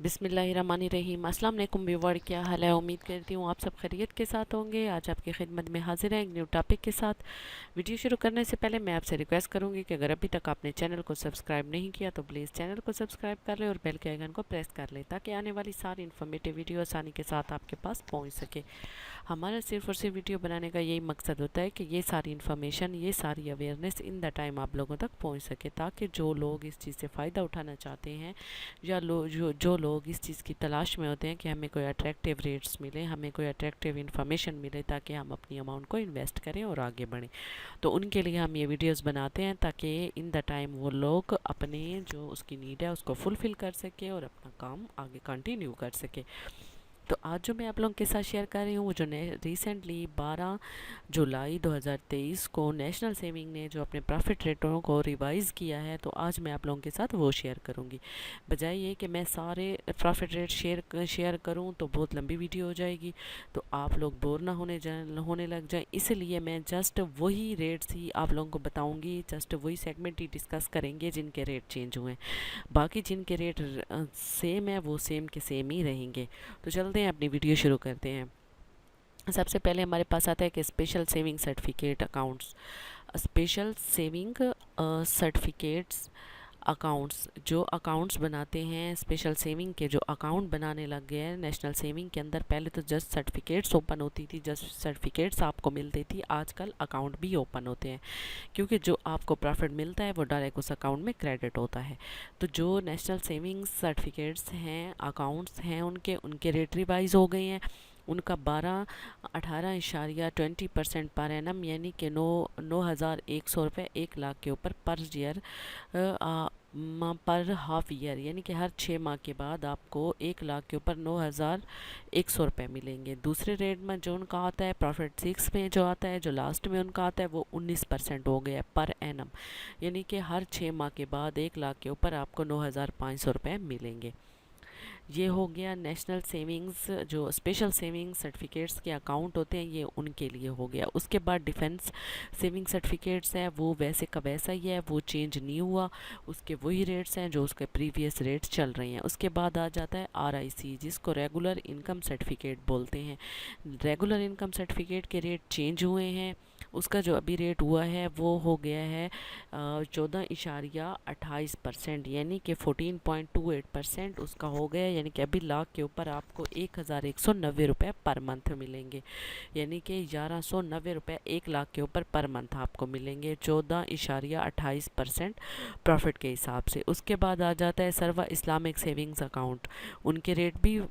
बिस्मिल्लाहिर्रहमानिर्रहीम। अस्सलाम वालेकुम व्यूअर, क्या हाल है? उम्मीद करती हूँ आप सब खैरियत के साथ होंगे। आज आपकी खिदमत में हाजिर है एक न्यू टॉपिक के साथ। वीडियो शुरू करने से पहले मैं आपसे रिक्वेस्ट करूँगी कि अगर अभी तक आपने चैनल को सब्सक्राइब नहीं किया तो प्लीज़ चैनल को सब्सक्राइब कर लें और बेल के आइकन को प्रेस कर लें ताकि आने वाली सारी इन्फॉर्मेटिव वीडियो आसानी के साथ आपके पास पहुँच सके। हमारा सिर्फ और सिर्फ वीडियो बनाने का यही मकसद होता है कि ये सारी इन्फॉर्मेशन, ये सारी अवेयरनेस इन द टाइम आप लोगों तक पहुंच सके, ताकि जो लोग इस चीज़ से फ़ायदा उठाना चाहते हैं या जो लोग इस चीज़ की तलाश में होते हैं कि हमें कोई अट्रैक्टिव रेट्स मिले, हमें कोई अट्रैक्टिव इन्फॉर्मेशन मिले ताकि हम अपनी अमाउंट को इन्वेस्ट करें और आगे बढ़ें, तो उनके लिए हम ये वीडियोस बनाते हैं ताकि इन द टाइम वो लोग अपने जो उसकी नीड है उसको फुलफ़िल कर सके और अपना काम आगे कंटिन्यू कर सके। तो आज जो मैं आप लोगों के साथ शेयर कर रही हूँ वो जो रिसेंटली 12 जुलाई 2023 को नेशनल सेविंग ने जो अपने प्रॉफिट रेटों को रिवाइज़ किया है, तो आज मैं आप लोगों के साथ वो शेयर करूँगी। बजाय ये कि मैं सारे प्रॉफिट रेट शेयर करूँ तो बहुत लंबी वीडियो हो जाएगी, तो आप लोग बोर ना होने लग जाए, इसलिए मैं जस्ट वही रेट्स ही आप लोगों को बताऊँगी, जस्ट वही सेगमेंट ही डिस्कस करेंगे जिनके रेट चेंज हुए हैं। बाकी जिनके रेट सेम है वो सेम के सेम ही रहेंगे। तो चलते हैं, अपनी वीडियो शुरू करते हैं। सबसे पहले हमारे पास आता है कि special saving certificate accounts. Special saving certificates accounts, जो अकाउंट्स बनाते हैं स्पेशल सेविंग के, जो अकाउंट बनाने लग गए हैं नेशनल सेविंग के अंदर। पहले तो जस्ट सर्टिफिकेट्स ओपन होती थी, जस्ट सर्टिफिकेट्स आपको मिलती थी, आजकल अकाउंट भी ओपन होते हैं, क्योंकि जो आपको प्रॉफिट मिलता है वो डायरेक्ट उस अकाउंट में क्रेडिट होता है। तो जो नेशनल सेविंग सर्टिफिकेट्स हैं, अकाउंट्स हैं, उनके रेट रिवाइज हो गए हैं। उनका 18.20% पर एनम, यानी कि 9,100 रुपये 1 लाख के ऊपर पर ईयर, पर हाफ ईयर, यानी कि हर 6 माह के बाद आपको 1 लाख के ऊपर 9,100 रुपये मिलेंगे। दूसरे रेट में जो उनका आता है प्रॉफिट 6 में जो आता है, जो लास्ट में उनका आता है वो 19% हो गया पर एनम, यानी कि हर 6 माह के बाद 1 लाख के ऊपर आपको 9,500 रुपये मिलेंगे। ये हो गया नेशनल सेविंग्स, जो स्पेशल सेविंग सर्टिफिकेट्स के अकाउंट होते हैं, ये उनके लिए हो गया। उसके बाद डिफेंस सेविंग सर्टिफिकेट्स है, वो वैसे का वैसा ही है, वो चेंज नहीं हुआ, उसके वही रेट्स हैं जो उसके प्रीवियस रेट्स चल रहे हैं। उसके बाद आ जाता है RIC, जिसको रेगुलर इनकम सर्टिफिकेट बोलते हैं। रेगुलर इनकम सर्टिफिकेट के रेट चेंज हुए हैं। उसका जो अभी रेट हुआ है वो हो गया है 14.28%, यानी कि 14.28% उसका हो गया, यानी कि अभी लाख के ऊपर आपको 1,190 रुपये पर मंथ मिलेंगे, यानी कि 1,190 रुपये 1 लाख के ऊपर पर मंथ आपको मिलेंगे 14.28% प्रॉफिट के हिसाब से। उसके बाद आ जाता है सर्वा इस्लामिक सेविंग्स अकाउंट। उनके रेट भी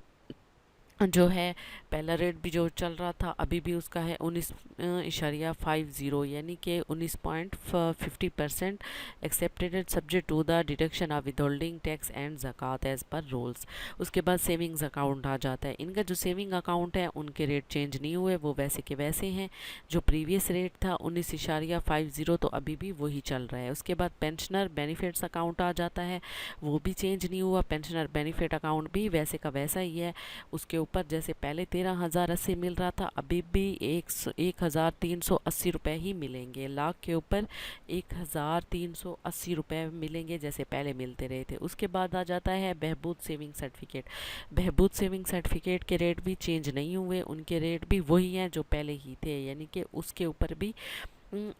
जो है, पहला रेट भी जो चल रहा था अभी भी उसका है 19.50, यानी कि 19.50% accepted subject to the deduction of withholding tax and ज़कात एज़ पर रूल्स। उसके बाद सेविंग्स अकाउंट आ जाता है। इनका जो सेविंग अकाउंट है उनके रेट चेंज नहीं हुए, वो वैसे के वैसे हैं। जो प्रीवियस रेट था 19.50, तो अभी भी वही चल रहा है। उसके बाद पेंशनर बेनिफिट्स अकाउंट आ जाता है, वो भी चेंज नहीं हुआ, पेंशनर बेनिफिट अकाउंट भी वैसे का वैसा ही है। उसके ऊपर जैसे पहले 13,080 मिल रहा था, अभी भी 1,380 रुपये ही मिलेंगे। लाख के ऊपर 1,380 रुपये मिलेंगे जैसे पहले मिलते रहे थे। उसके बाद आ जाता है बहबूद सेविंग सर्टिफिकेट। बहबूद सेविंग सर्टिफिकेट के रेट भी चेंज नहीं हुए, उनके रेट भी वही हैं जो पहले ही थे, यानी कि उसके ऊपर भी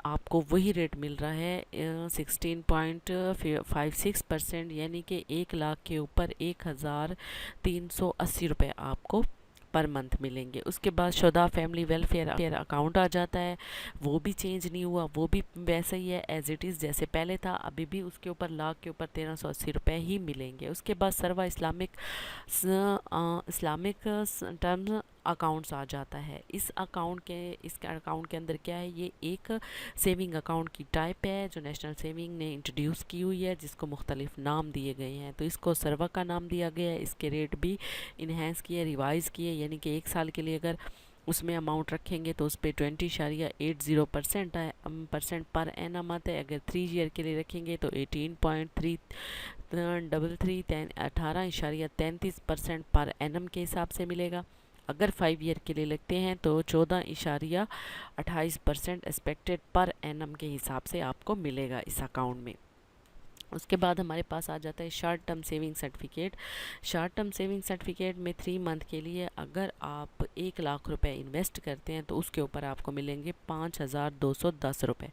आपको वही रेट मिल रहा है 16.56%, यानी कि 1 लाख के ऊपर 1,380 रुपये आपको पर मंथ मिलेंगे। उसके बाद शुदा फैमिली वेलफेयर अकाउंट आ जाता है, वो भी चेंज नहीं हुआ, वो भी वैसा ही है एज इट इज़ जैसे पहले था, अभी भी उसके ऊपर लाख के ऊपर 1,380 रुपये ही मिलेंगे। उसके बाद सर्वा इस्लामिक टर्म अकाउंट्स आ जाता है। इसके अकाउंट के अंदर क्या है, ये एक सेविंग अकाउंट की टाइप है जो नेशनल सेविंग ने इंट्रोड्यूस की हुई है, जिसको मुख्तलिफ नाम दिए गए हैं। तो इसको सर्वा का नाम दिया गया है, इसके रेट भी इन्हेंस किए, रिवाइज़ किए, यानी कि 1 साल के लिए अगर उसमें अमाउंट रखेंगे तो उस पर 20.80% पर एनम आता है। अगर 3 ईयर के लिए रखेंगे तो 18.333 18.33% पर एनम के हिसाब से मिलेगा। अगर 5 ईयर के लिए लगते हैं तो 14.28% एक्सपेक्टेड पर एनम के हिसाब से आपको मिलेगा इस अकाउंट में। उसके बाद हमारे पास आ जाता है short term saving certificate. Short term saving certificate में 3 मंथ के लिए अगर आप 1 लाख रुपए इन्वेस्ट करते हैं तो उसके ऊपर आपको मिलेंगे 5,210 रुपये।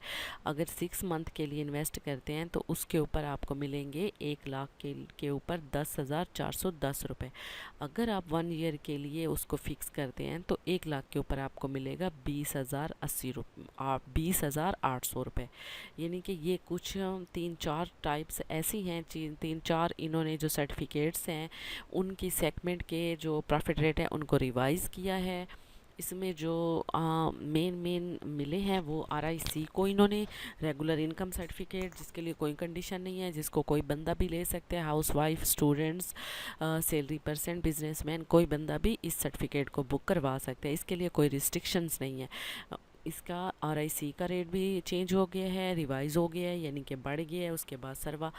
अगर 6 मंथ के लिए इन्वेस्ट करते हैं तो उसके ऊपर आपको मिलेंगे 1 लाख के ऊपर 10,410 रुपये। अगर आप 1 ईयर के लिए उसको फिक्स करते हैं तो 1 लाख के ऊपर आपको मिलेगा 20,800 रुपये। यानी कि ये कुछ 3-4 टाइप्स ऐसी हैं, 3-4 इन्होंने जो सर्टिफिकेट्स हैं उनकी सेगमेंट के जो प्रॉफिट रेट है उनको रिवाइज़ किया है। इसमें जो मेन मिले हैं वो RIC को इन्होंने रेगुलर इनकम सर्टिफिकेट, जिसके लिए कोई कंडीशन नहीं है, जिसको कोई बंदा भी ले सकते हैं, house wife, students, salary person, businessman, कोई बंदा भी इस सर्टिफिकेट को बुक करवा सकते हैं। इसके लिए कोई रिस्ट्रिक्शंस नहीं है। इसका RIC का रेट भी चेंज हो गया है, रिवाइज़ हो गया है, यानी कि बढ़ गया है। उसके बाद सर्वा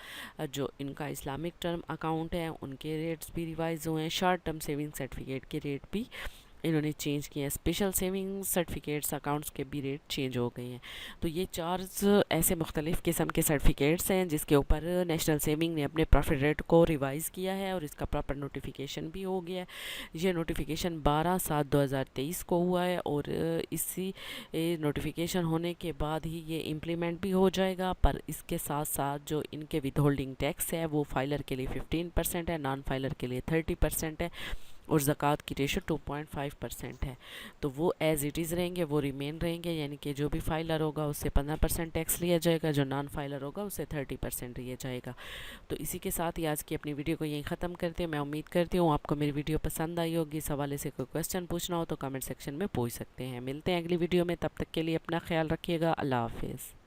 जो इनका इस्लामिक टर्म अकाउंट है उनके रेट्स भी रिवाइज़ हुए हैं। शॉर्ट टर्म सेविंग सर्टिफिकेट के रेट भी इन्होंने चेंज किए हैं। स्पेशल सेविंग सर्टिफिकेट्स अकाउंट्स के भी रेट चेंज हो गए हैं। तो ये 4 ऐसे मुख्तलिफ़ किस्म के सर्टिफिकेट्स हैं जिसके ऊपर नेशनल सेविंग ने अपने प्रॉफिट रेट को रिवाइज़ किया है और इसका प्रॉपर नोटिफिकेशन भी हो गया है। ये नोटिफिकेशन 12/7/2023 को हुआ है और इसी नोटिफिकेशन होने के बाद ही ये इम्प्लीमेंट भी हो जाएगा। पर इसके साथ साथ जो इनके विद होल्डिंग टैक्स है वो फाइलर के लिए 15% है, नॉन फाइलर के लिए 30% है और ज़कात की रेशो 2.5% है। तो वो एज़ इट इज़ रहेंगे, वो रिमेन रहेंगे, यानी कि जो भी फाइलर होगा उससे 15% टैक्स लिया जाएगा, जो नॉन फाइलर होगा उससे 30% लिया जाएगा। तो इसी के साथ ही आज की अपनी वीडियो को यहीं ख़त्म करते हैं। मैं उम्मीद करती हूँ आपको मेरी वीडियो पसंद आई होगी। इस हवाले से कोई क्वेश्चन पूछना हो तो कमेंट सेक्शन में पूछ सकते हैं। मिलते हैं अगली वीडियो में, तब तक के लिए अपना ख्याल रखिएगा। अल्लाह हाफिज़।